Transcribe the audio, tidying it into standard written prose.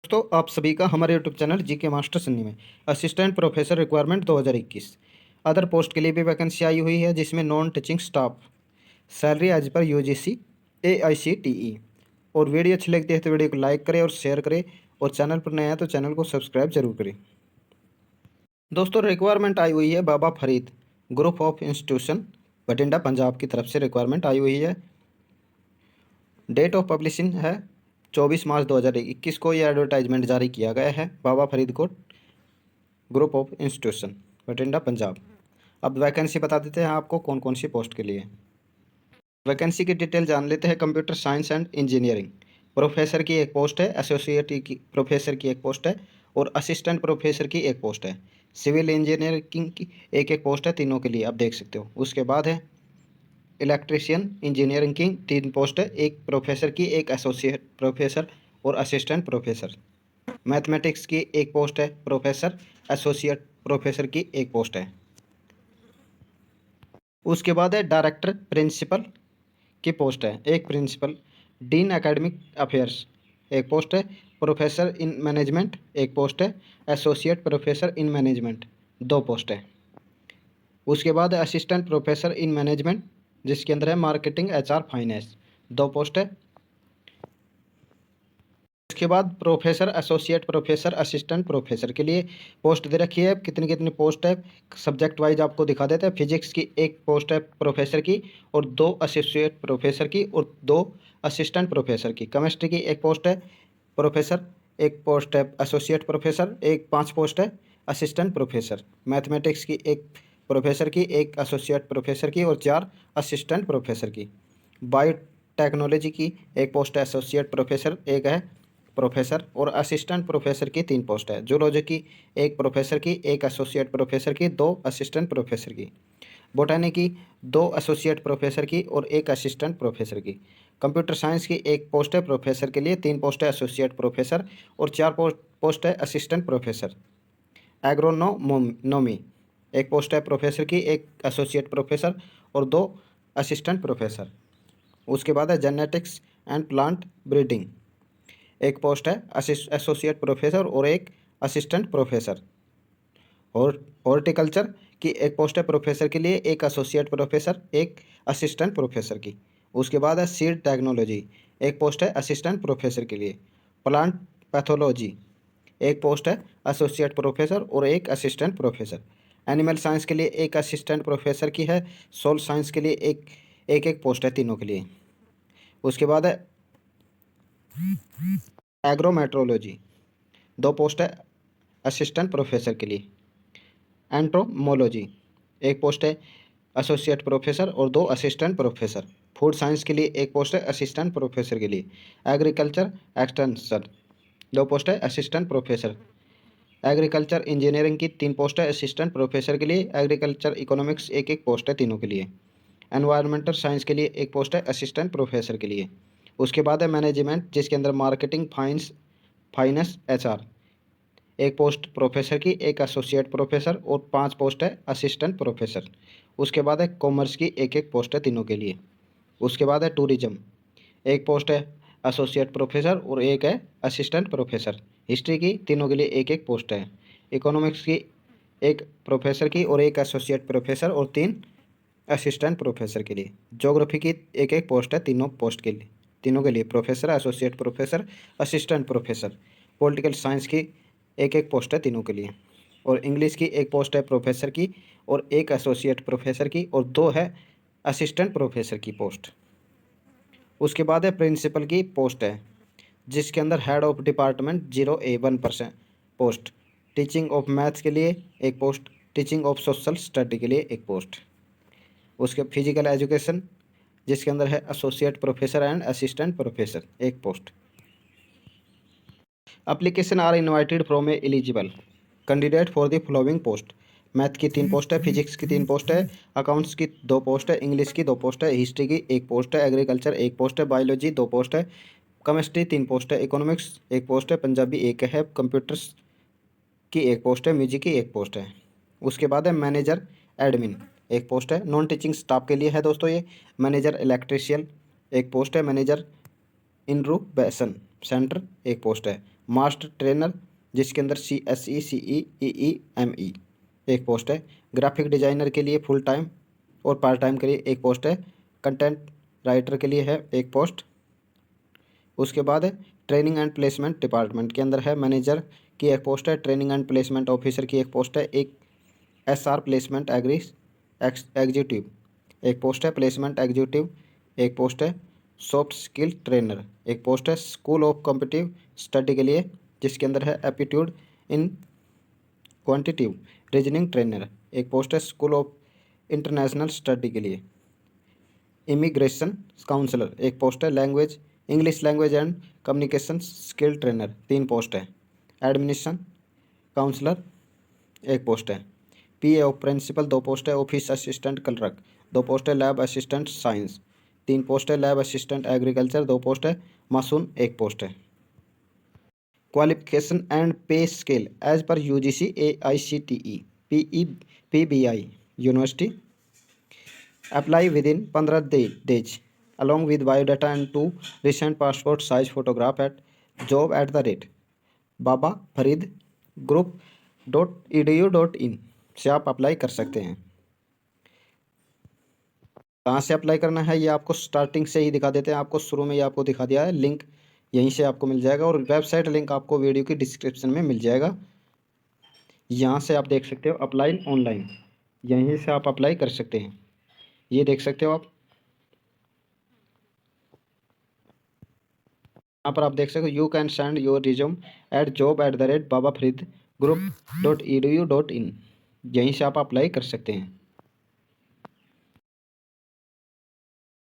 दोस्तों, आप सभी का हमारे YouTube channel GK master Sunny में assistant professor requirement 2021 other post के लिए भी वैकेंसी आई हुई है, जिसमें non teaching staff salary as per UGC AICTE। और वीडियो अच्छी लगती है तो वीडियो को लाइक करें और शेयर करें, और चैनल पर नया है तो चैनल को सब्सक्राइब जरूर करें। दोस्तों, रिक्वायरमेंट आई हुई है Baba Farid group of institution Bathinda Punjab की तरफ से रिक्वायरमेंट आई हुई है। डेट ऑफ पब्लिशिंग है 24 मार्च 2021 को यह एडवर्टाइजमेंट जारी किया गया है। Baba Farid Kot group of institution Bathinda Punjab. अब वैकेंसी बता देते हैं आपको कौन कौन सी पोस्ट के लिए। वैकेंसी की डिटेल जान लेते हैं। Computer science and engineering professor की एक पोस्ट है, एसोसिएट की प्रोफेसर की एक पोस्ट है, और असिस्टेंट प्रोफेसर की एक पोस्ट है। सिविल इंजीनियरिंग की एक एक पोस्ट है, तीनों के लिए आप देख सकते हो। उसके बाद है इलेक्ट्रिशियन इंजीनियरिंग की 3 पोस्ट है, एक प्रोफेसर की, एक एसोसिएट प्रोफेसर और असिस्टेंट प्रोफेसर। मैथमेटिक्स की एक पोस्ट है, प्रोफेसर एसोसिएट प्रोफेसर की एक पोस्ट है। उसके बाद है डायरेक्टर प्रिंसिपल की पोस्ट है, एक प्रिंसिपल। डीन एकेडमिक अफेयर्स एक पोस्ट है, प्रोफेसर इन मैनेजमेंट एक पोस्ट है, associate professor in management 2 post है। उसके बाद है असिस्टेंट प्रोफेसर इन मैनेजमेंट, जिसके अंदर है मार्केटिंग HR फाइनेंस 2 पोस्ट है। उसके बाद professor associate professor assistant professor के लिए पोस्ट दे रखी है। कितनी कितनी पोस्ट है सब्जेक्ट वाइज आपको दिखा देते हैं। फिजिक्स की एक पोस्ट है प्रोफेसर की, और 2 एसोसिएट प्रोफेसर की, और 2 असिस्टेंट प्रोफेसर की। केमिस्ट्री की एक पोस्ट है प्रोफेसर, एक पोस्ट है एसोसिएट प्रोफेसर, एक 5 पोस्ट है असिस्टेंट प्रोफेसर। मैथमेटिक्स की एक प्रोफेसर की, एक एसोसिएट प्रोफेसर की, और 4 असिस्टेंट प्रोफेसर की। बायोटेक्नोलॉजी की एक पोस्ट है एसोसिएट प्रोफेसर, एक है प्रोफेसर, और असिस्टेंट प्रोफेसर की 3 पोस्ट है। जूलॉजी की एक प्रोफेसर की, एक एसोसिएट प्रोफेसर की, 2 असिस्टेंट प्रोफेसर की। बोटानी की 2 एसोसिएट प्रोफेसर की और 1 असिस्टेंट प्रोफेसर की। कंप्यूटर साइंस की एक पोस्ट है प्रोफेसर के लिए, 3 पोस्ट है एसोसिएट प्रोफेसर, और 4 पोस्ट है असिस्टेंट प्रोफेसर। एग्रोनोमी एक पोस्ट है प्रोफेसर की, एक एसोसिएट प्रोफेसर और 2 असिस्टेंट प्रोफेसर। उसके बाद है जेनेटिक्स एंड प्लांट ब्रीडिंग एक पोस्ट है एसोसिएट प्रोफेसर और एक असिस्टेंट प्रोफेसर। और हॉर्टिकल्चर की एक पोस्ट है प्रोफेसर के लिए, एक एसोसिएट प्रोफेसर, एक असिस्टेंट प्रोफेसर की। उसके बाद है सीड टेक्नोलॉजी एक पोस्ट है असिस्टेंट प्रोफेसर के लिए। प्लांट पैथोलॉजी एक पोस्ट है एसोसिएट प्रोफेसर और एक असिस्टेंट प्रोफेसर। एनिमल साइंस के लिए एक असिस्टेंट प्रोफेसर की है। सोल साइंस के लिए एक पोस्ट है तीनों के लिए। उसके बाद है एग्रोमेट्रोलॉजी 2 पोस्ट है असिस्टेंट प्रोफेसर के लिए। एंट्रोमोलॉजी एक पोस्ट है एसोसिएट प्रोफेसर और 2 असिस्टेंट प्रोफेसर। फूड साइंस के लिए एक पोस्ट है असिस्टेंट प्रोफेसर के लिए। एग्रीकल्चर एक्सटेंशन 2 पोस्ट है असिस्टेंट प्रोफेसर। एग्रीकल्चर इंजीनियरिंग की 3 पोस्ट है असिस्टेंट प्रोफेसर के लिए। एग्रीकल्चर इकोनॉमिक्स एक पोस्ट है तीनों के लिए। एनवायरमेंटल साइंस के लिए एक पोस्ट है असिस्टेंट प्रोफेसर के लिए। उसके बाद है मैनेजमेंट, जिसके अंदर मार्केटिंग फाइनेंस HR एक पोस्ट प्रोफेसर की, एक एसोसिएट प्रोफेसर और 5 पोस्ट है असिस्टेंट प्रोफेसर। उसके बाद है कॉमर्स की एक पोस्ट है तीनों के लिए। उसके बाद है टूरिज्म एक पोस्ट है एसोसिएट प्रोफेसर और एक है असिस्टेंट प्रोफेसर। हिस्ट्री की तीनों के लिए एक पोस्ट है। इकोनॉमिक्स की एक प्रोफेसर की और एक एसोसिएट प्रोफेसर और 3 असिस्टेंट प्रोफेसर के लिए। ज्योग्राफी की एक पोस्ट है तीनों के लिए professor, associate professor, assistant professor. Political science की एक पोस्ट है तीनों के लिए। और इंग्लिश की एक पोस्ट है प्रोफेसर की और एक एसोसिएट प्रोफेसर की, और 2 है असिस्टेंट प्रोफेसर की पोस्ट। उसके बाद है प्रिंसिपल की पोस्ट है, जिसके अंदर head of department 0A1% post. Teaching of maths के लिए एक post, teaching of social study के लिए एक पोस्ट। उसके फिजिकल एजुकेशन, जिसके अंदर है associate professor and assistant professor एक पोस्ट। Application are invited from a eligible candidate for the following post. Math की 3 पोस्ट है, फिजिक्स की 3 पोस्ट है, अकाउंट्स की 2 पोस्ट है, इंग्लिश की 2 पोस्ट है, हिस्ट्री की 1 पोस्ट है, एग्रीकल्चर 1 पोस्ट है, बायोलॉजी 2 पोस्ट है, केमिस्ट्री 3 पोस्ट है, इकोनॉमिक्स 1 पोस्ट है, पंजाबी 1 है, कंप्यूटर्स की 1 पोस्ट है, म्यूजिक की 1 पोस्ट है। उसके बाद है मैनेजर एडमिन 1 पोस्ट है। नॉन टीचिंग स्टाफ के लिए है दोस्तों ये। मैनेजर इलेक्ट्रिशियन 1 पोस्ट है, मैनेजर इनरूबेशन सेंटर 1 पोस्ट है, मास्टर ट्रेनर जिसके अंदर CSE CE EE ME एक पोस्ट है। ग्राफिक डिजाइनर के लिए फुल टाइम और पार्ट टाइम के लिए एक पोस्ट है। कंटेंट राइटर के लिए है एक पोस्ट। उसके बाद ट्रेनिंग एंड प्लेसमेंट डिपार्टमेंट के अंदर है मैनेजर की एक पोस्ट है। ट्रेनिंग एंड प्लेसमेंट ऑफिसर की एक पोस्ट है। एक SR प्लेसमेंट एग्जीक्यूटिव एक पोस्ट है। प्लेसमेंट एग्जीक्यूटिव एक पोस्ट है। सॉफ्ट स्किल ट्रेनर एक पोस्ट है। स्कूल ऑफ कॉम्पिटिटिव स्टडी के लिए जिसके अंदर है एप्टीट्यूड इन क्वांटिटिव रीजनिंग ट्रेनर एक पोस्ट है। स्कूल ऑफ इंटरनेशनल स्टडी के लिए इमिग्रेशन काउंसलर एक पोस्ट है। Language English language and communication skill trainer 3 post है। एडमिनिस्ट्रेशन काउंसलर एक पोस्ट है। PA ऑफ प्रिंसिपल 2 पोस्ट है। ऑफिस असिस्टेंट क्लर्क 2 पोस्ट है। लैब असिस्टेंट साइंस 3 पोस्ट है। लैब असिस्टेंट एग्रीकल्चर 2 पोस्ट है। मासून एक पोस्ट है। Qualification and pay scale age पर UGC AICTE PBI university apply within 15 days along with biodata and 2 recent passport size photograph at job@baba farid group.edu.in से आप apply कर सकते हैं। कहाँ से अप्लाई करना है ये आपको स्टार्टिंग से ही दिखा देते हैं। आपको शुरू में ही आपको दिखा दिया है, लिंक यहीं से आपको मिल जाएगा और वेबसाइट लिंक आपको वीडियो की डिस्क्रिप्शन में मिल जाएगा। यहाँ से आप देख सकते हो अप्लाई ऑनलाइन, यहीं से आप अप्लाई कर सकते हैं। ये देख सकते हो आप, यहाँ पर आप देख सकते हो you can send your resume at job@babafaridgroup.edu.in यहीं से आप अप्लाई कर सकते हैं।